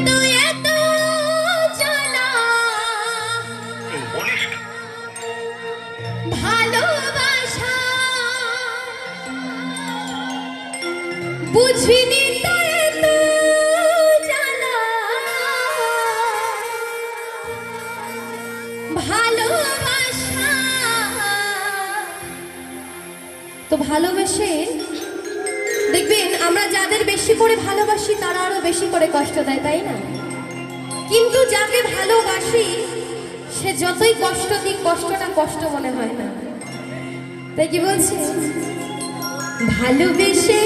তো এত জানা ভালোবাসা বুঝিনি তো এত জানা ভালোবাসা। তো ভালোবেসে দেখবেন আমরা যাদের বেশি করে ভালোবাসি তারা আরো বেশি করে কষ্ট দেয়, তাই না? কিন্তু যাকে ভালোবাসি সে যতই কষ্ট দিক কষ্টটা কষ্ট মনে হয় না। তাই কি বলছি, ভালোবেসে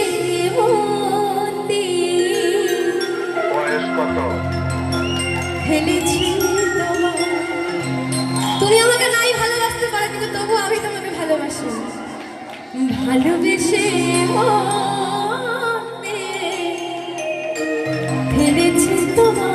ফেলেছি তুমি আমাকে নাই ভালোবাসতে পারো কিন্তু তবু আমি তোমাকে ভালোবাসি। ভালোবেসে ফেলেছি তোমার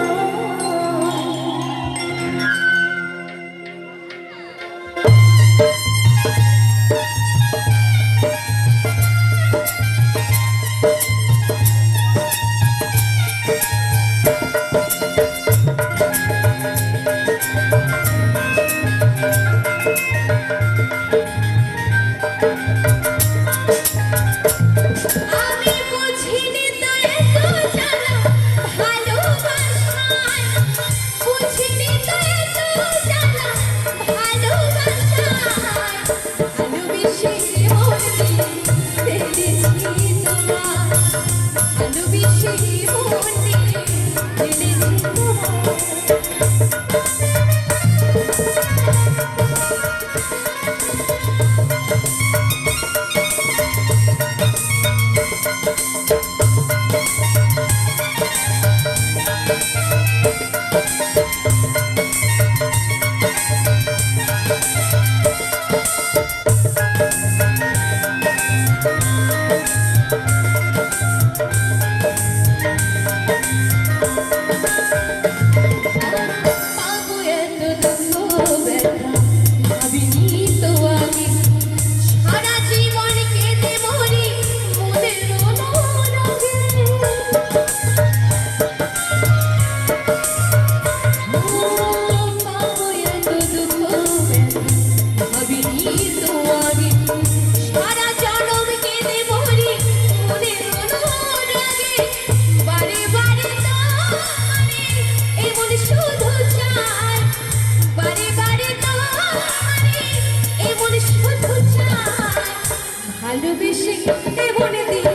ভালোবেসে মনে দিই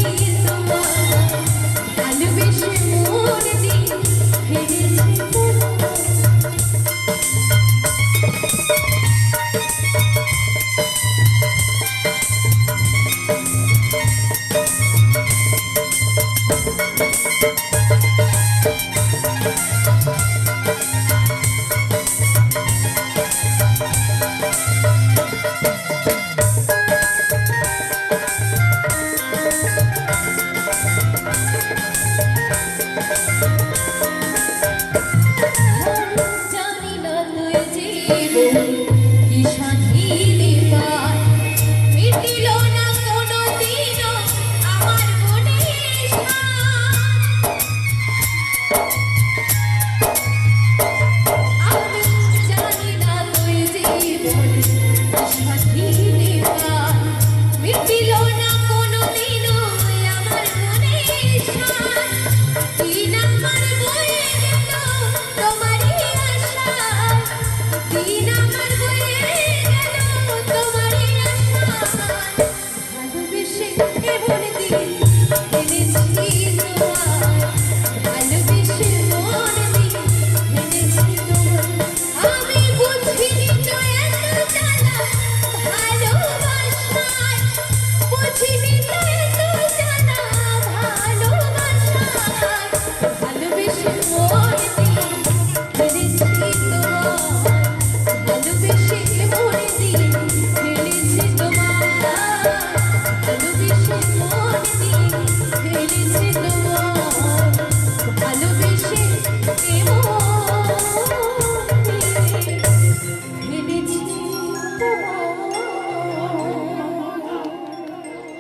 ফেলেছি তোমার ভালোবেসে মনে দিই ফেলেছি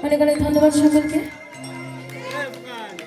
অনেক অনেক ধন্যবাদ সকলকে।